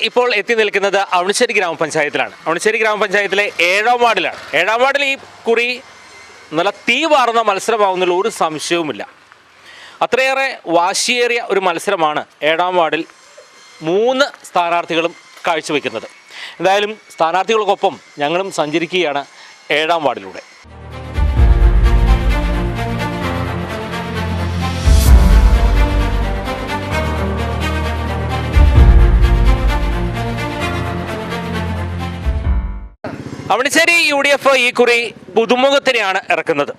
ഇപ്പോൾ എത്തി നിൽക്കുന്നത് അവണിശ്ശേരി ഗ്രാമപഞ്ചായത്തിലാണ്. അവണിശ്ശേരി ഗ്രാമപഞ്ചായത്തിലെ 7ാം വാർഡിലാണ്. 7ാം വാർഡിൽ ഈ കുറി നല്ല തീ വാർന്ന മത്സരമാവുന്നുള്ള ഒരു സംശയവുമില്ല. അത്രയേറെ വാശിയേറിയ ഒരു മത്സരമാണ് 7ാം വാർഡിൽ 3 സ്ഥാനാർത്ഥികളും കാഴ്ചവെക്കുന്നത്. എന്തായാലും സ്ഥാനാർത്ഥികൾക്കൊപ്പം ഞങ്ങളും സഞ്ചരിക്കുകയാണ് 7ാം വാർഡിലൂടെ. അവണിശ്ശേരി UDF ഈ കുറി പുതുമുഖത്തിനെയാണ് ഇറക്കുന്നത്.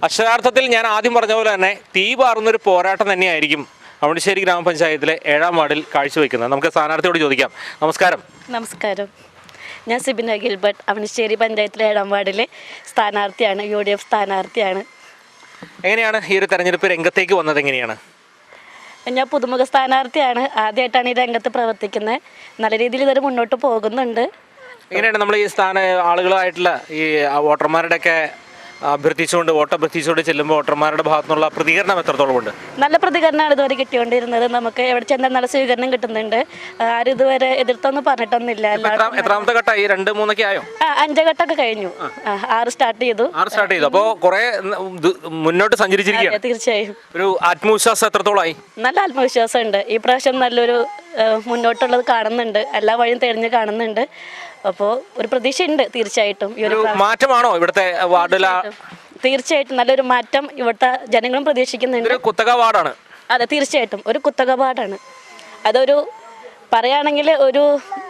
അക്ഷരാർത്ഥത്തിൽ ഞാൻ ആദ്യം പറഞ്ഞ പോലെ തന്നെ തീ പാറുന്നൊരു പോരാട്ടം തന്നെയായിരിക്കും അവണിശ്ശേരി ഗ്രാമപഞ്ചായത്തിലെ 7ാം വാർഡിൽ കാഴ്ചവെക്കുന്നത്. നമുക്ക് സ്ഥാനാർത്ഥിയോട് ചോദിക്കാം. നമസ്കാരം. നമസ്കാരം. ഞാൻ സിബിന ഗിൽബർട്ട്, അവണിശ്ശേരി പഞ്ചായത്തിലെ 7ാം വാർഡിലെ സ്ഥാനാർത്ഥിയാണ്, UDF സ്ഥാനാർത്ഥിയാണ്. എങ്ങനെയാണ് ഈ ഒരു തെരഞ്ഞെടുപ്പ് രംഗത്തേക്ക് വന്നത്? എങ്ങനെയാണ്? ഞാൻ പുതുമുഖ സ്ഥാനാർത്ഥിയാണ്, ആദ്യമായിട്ടാണ് ഈ രംഗത്ത് പ്രവർത്തിക്കുന്നത്. നല്ല രീതിയിൽ ഇതുവരെ മുന്നോട്ട് പോകുന്നുണ്ട്. എങ്ങനെയാണ് നമ്മൾ ഈ ആളുകളായിട്ടുള്ള ഈ വോട്ടർമാരുടെയൊക്കെ വോട്ട് അഭ്യർത്ഥിച്ചുകൊണ്ട് ചെല്ലുമ്പോൾ വോട്ടർമാരുടെ ഭാഗത്തുനിന്നുള്ള പ്രതികരണം എത്രത്തോളം ഉണ്ട്? നല്ല പ്രതികരണമാണ് ഇതുവരെ കിട്ടിക്കൊണ്ടിരുന്നത്. നമുക്ക് എവിടെ ചെന്നാൽ നല്ല സ്വീകരണം കിട്ടുന്നുണ്ട്. ആരും ഇതുവരെ എതിർത്തൊന്നും പറഞ്ഞിട്ടൊന്നുമില്ല. എത്രാമത്തെ ഘട്ടമായി? 2, 3 ആയോ? 5 ഘട്ടമൊക്കെ കഴിഞ്ഞു. 6 സ്റ്റാർട്ട് ചെയ്തു. അപ്പോൾ കുറെ മുന്നോട്ട് സഞ്ചരിച്ചിരിക്കുകയാണ്. തീർച്ചയായും. ഒരു ആത്മവിശ്വാസം എത്രത്തോളമായി? നല്ല ആത്മവിശ്വാസം ഉണ്ട്. ഈ പ്രാവശ്യം നല്ലൊരു മുന്നോട്ടുള്ളത് കാണുന്നുണ്ട്. എല്ലാ വഴിയും തെളിഞ്ഞ് കാണുന്നുണ്ട്. അപ്പോൾ ഒരു പ്രതീക്ഷയുണ്ട് തീർച്ചയായിട്ടും. ഈ ഒരു മാറ്റമാണോ ഇവിടുത്തെ വാർഡിൽ? തീർച്ചയായിട്ടും നല്ലൊരു മാറ്റം ഇവിടുത്തെ ജനങ്ങളും പ്രതീക്ഷിക്കുന്നുണ്ട്. കുത്തക വാർഡാണ്. അതെ, തീർച്ചയായിട്ടും ഒരു കുത്തക വാർഡാണ്. അതൊരു പറയുകയാണെങ്കിൽ ഒരു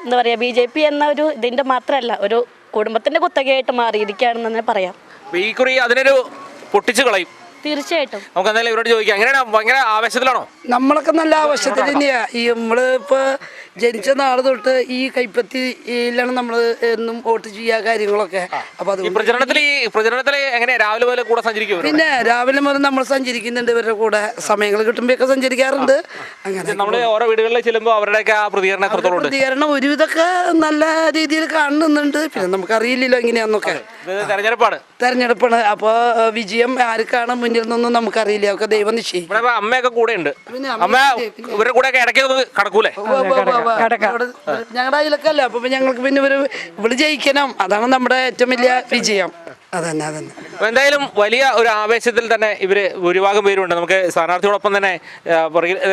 എന്താ പറയുക, BJP എന്ന ഒരു ഇതിൻ്റെ മാത്രമല്ല, ഒരു കുടുംബത്തിൻ്റെ കുത്തകയായിട്ട് മാറിയിരിക്കുകയാണെന്ന് തന്നെ പറയാം. ഈ കുറി അതിനൊരു പൊട്ടിച്ചു കളയും. തീർച്ചയായിട്ടും. നമുക്ക് എന്തായാലും ഇവരോട് ചോദിക്കാം. എങ്ങനെയാണ്? ഭയങ്കര ആവേശത്തിലാണോ? നമ്മളൊക്കെ നല്ല ആവശ്യത്തിൽ തന്നെയാ. ഈ നമ്മളിപ്പോൾ ജനിച്ച നാള് തൊട്ട് ഈ കൈപ്പത്തിയിലാണ് നമ്മൾ എന്നും വോട്ട് ചെയ്യുക കാര്യങ്ങളൊക്കെ. അപ്പൊ അത് പ്രചരണത്തിൽ എങ്ങനെയാ രാവിലെ മുതൽ കൂടെ സഞ്ചരിക്കും? പിന്നെ രാവിലെ മുതൽ നമ്മൾ സഞ്ചരിക്കുന്നുണ്ട് ഇവരുടെ കൂടെ. സമയങ്ങൾ കിട്ടുമ്പോഴൊക്കെ സഞ്ചരിക്കാറുണ്ട്. അങ്ങനെ നമ്മൾ ഓരോ വീടുകളിൽ ചെല്ലുമ്പോൾ അവരുടെയൊക്കെ ആ പ്രതികരണം ഒരുവിധമൊക്കെ നല്ല രീതിയിൽ കാണുന്നുണ്ട്. പിന്നെ നമുക്കറിയില്ലല്ലോ എങ്ങനെയാന്നൊക്കെ. തെരഞ്ഞെടുപ്പാണ്. അപ്പോൾ വിജയം ആർക്കാണ് മുന്നിൽ നിന്നൊന്നും നമുക്കറിയില്ല. ഒക്കെ ദൈവം നിശ്ചയിക്കും. അമ്മയൊക്കെ കൂടെ ഉണ്ട്. അമ്മ ഇവരുടെ കൂടെ ഇടയ്ക്ക് കടക്കൂലേ? ഞങ്ങളുടെ അതിലൊക്കെ അല്ല. അപ്പൊ ഞങ്ങൾക്ക് പിന്നെ ഇവള് ജയിക്കണം. അതാണ് നമ്മുടെ ഏറ്റവും വലിയ വിജയം. അതന്നെ. എന്തായാലും വലിയ ഒരു ആവേശത്തിൽ തന്നെ ഇവര് ഭൂരിഭാഗം പേരുണ്ട്. നമുക്ക് സ്ഥാനാർത്ഥിയോടൊപ്പം തന്നെ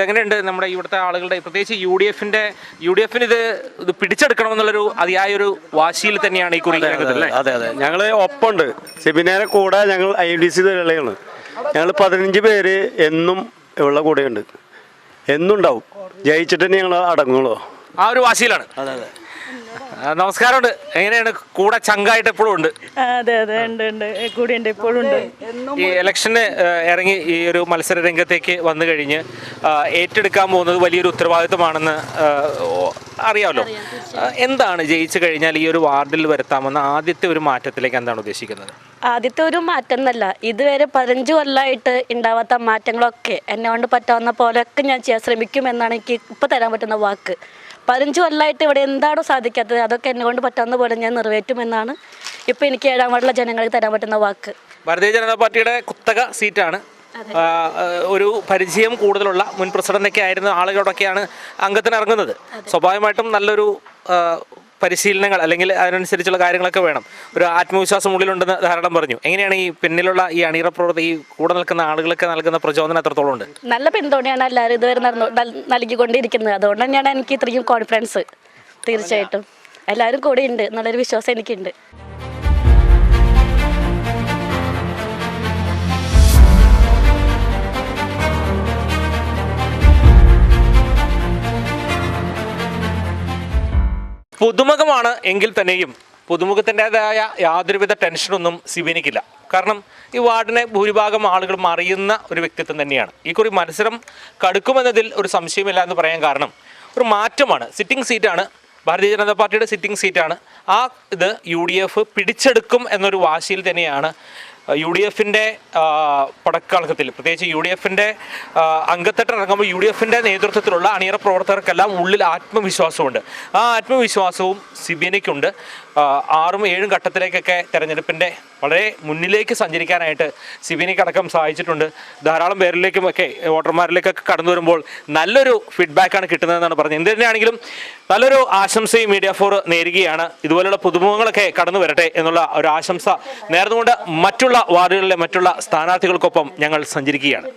എങ്ങനെയുണ്ട് നമ്മുടെ ഇവിടുത്തെ ആളുകളുടെ, പ്രത്യേകിച്ച് UDFന് ഇത് പിടിച്ചെടുക്കണമെന്നുള്ളൊരു അതിയായൊരു വാശിയിൽ തന്നെയാണ് ഈ കുറി? അതെ, ഞങ്ങൾ ഒപ്പമുണ്ട്. സെബിനേരെ കൂടെ ഞങ്ങൾ IDC തൊഴിലാളികളാണ്. ഞങ്ങൾ 15 പേര് എന്നും ഉള്ള കൂടെയുണ്ട്. എന്നും ഉണ്ടാവും. ജയിച്ചിട്ട് തന്നെ ഞങ്ങൾ അടങ്ങുള്ളൂ. ആ ഒരു വാശിയിലാണ്. അതെ. നമസ്കാരമുണ്ട്. എങ്ങനെയാണ്? കൂടെ ചങ്കായിട്ട് എപ്പോഴും ഉണ്ട്? അതെ, ഉണ്ട്. കൂടെ ഉണ്ട്, എപ്പോഴും ഉണ്ട്. ഈ ഇലക്ഷന് ഇറങ്ങി ഈ ഒരു മത്സര രംഗത്തേക്ക് വന്നു കഴിഞ്ഞ് ഏറ്റെടുക്കാൻ പോകുന്നത് വലിയൊരു ഉത്തരവാദിത്വമാണെന്ന് അറിയാമല്ലോ. എന്താണ് ജയിച്ചു കഴിഞ്ഞാൽ ഈ ഒരു വാർഡിൽ വരുത്താമെന്ന ആദ്യത്തെ ഒരു മാറ്റത്തിലേക്ക് എന്താണ് ഉദ്ദേശിക്കുന്നത്? ആദ്യത്തെ ഒരു മാറ്റം എന്നല്ല, ഇതുവരെ 15 കൊല്ലമായിട്ട് ഉണ്ടാവാത്ത മാറ്റങ്ങളൊക്കെ എന്നെ കൊണ്ട് പറ്റാവുന്ന പോലെയൊക്കെ ഞാൻ ചെയ്യാൻ ശ്രമിക്കുമെന്നാണ് എനിക്ക് ഇപ്പോൾ തരാൻ പറ്റുന്ന വാക്ക്. 15 കൊല്ലമായിട്ട് ഇവിടെ എന്താണോ സാധിക്കാത്തത് അതൊക്കെ എന്നെ കൊണ്ട് പറ്റാവുന്ന പോലെ ഞാൻ നിറവേറ്റുമെന്നാണ് ഇപ്പോൾ എനിക്ക് 7ാം വാർഡിലെ ജനങ്ങൾക്ക് തരാൻ പറ്റുന്ന വാക്ക്. ഭാരതീയ ജനതാ പാർട്ടിയുടെ കുത്തക സീറ്റാണ്. ഒരു പരിചയം കൂടുതലുള്ള മുൻ പ്രസിഡന്റൊക്കെ ആയിരുന്ന ആളുകളോടൊക്കെയാണ് അംഗത്തിന് ഇറങ്ങുന്നത്. സ്വാഭാവികമായിട്ടും നല്ലൊരു പരിശീലനങ്ങൾ അല്ലെങ്കിൽ അതിനനുസരിച്ചുള്ള കാര്യങ്ങളൊക്കെ വേണം. ഒരു ആത്മവിശ്വാസം ഉള്ളിലുണ്ടെന്ന് ധാരാളം പറഞ്ഞു. എങ്ങനെയാണ് ഈ പിന്നിലുള്ള ഈ അണിയറ പ്രവർത്തനം, ഈ കൂടെ നിൽക്കുന്ന ആളുകൾക്ക് നൽകുന്ന പ്രചോദനം എത്രത്തോളം ഉണ്ട്? നല്ല പിന്തുണയാണ് എല്ലാവരും ഇതുവരെ നൽകിക്കൊണ്ടിരിക്കുന്നത്. അതുകൊണ്ട് തന്നെയാണ് എനിക്ക് ഇത്രയും കോൺഫിഡൻസ്. തീർച്ചയായിട്ടും എല്ലാവരും കൂടെ ഉണ്ട്, നല്ലൊരു വിശ്വാസം എനിക്കുണ്ട്. പുതുമുഖമാണ് എങ്കിൽ തന്നെയും പുതുമുഖത്തിൻ്റെതായ യാതൊരുവിധ ടെൻഷനൊന്നും സിബിനിക്കില്ല. കാരണം ഈ വാർഡിനെ ഭൂരിഭാഗം ആളുകളും അറിയുന്ന ഒരു വ്യക്തിത്വം തന്നെയാണ്. ഈ കുറി മത്സരം കടുക്കുമെന്നതിൽ ഒരു സംശയമില്ല എന്ന് പറയാൻ കാരണം ഒരു മാറ്റമാണ്. സിറ്റിംഗ് സീറ്റാണ്, ഭാരതീയ ജനതാ പാർട്ടിയുടെ സിറ്റിംഗ് സീറ്റാണ്. ആ UDF പിടിച്ചെടുക്കും എന്നൊരു വാശിയിൽ തന്നെയാണ് യു ഡി എഫിൻ്റെ പടക്കളക്കത്തിൽ, പ്രത്യേകിച്ച് യു ഡി എഫിൻ്റെ അംഗത്തട്ടിറങ്ങുമ്പോൾ യു ഡി എഫിൻ്റെ നേതൃത്വത്തിലുള്ള അണിയറ പ്രവർത്തകർക്കെല്ലാം ഉള്ളിൽ ആത്മവിശ്വാസമുണ്ട്. ആ ആത്മവിശ്വാസവും സിബിഎനയ്ക്കുണ്ട്. 6ഉം 7ഉം ഘട്ടത്തിലേക്കൊക്കെ തെരഞ്ഞെടുപ്പിൻ്റെ വളരെ മുന്നിലേക്ക് സഞ്ചരിക്കാനായിട്ട് സിബിഎനയ്ക്ക് അടക്കം സഹായിച്ചിട്ടുണ്ട്. ധാരാളം പേരിലേക്കുമൊക്കെ വോട്ടർമാരിലേക്കൊക്കെ കടന്നു വരുമ്പോൾ നല്ലൊരു ഫീഡ്ബാക്കാണ് കിട്ടുന്നതെന്നാണ് പറഞ്ഞത്. എന്ത് തന്നെയാണെങ്കിലും നല്ലൊരു ആശംസയും മീഡിയ ഫോർ നേരുകയാണ്. ഇതുപോലുള്ള പുതുമുഖങ്ങളൊക്കെ കടന്നു വരട്ടെ എന്നുള്ള ഒരു ആശംസ നേർന്നുകൊണ്ട് മറ്റുള്ള വാർഡുകളിലെ മറ്റുള്ള സ്ഥാനാർത്ഥികൾക്കൊപ്പം ഞങ്ങൾ സഞ്ചരിക്കുകയാണ്.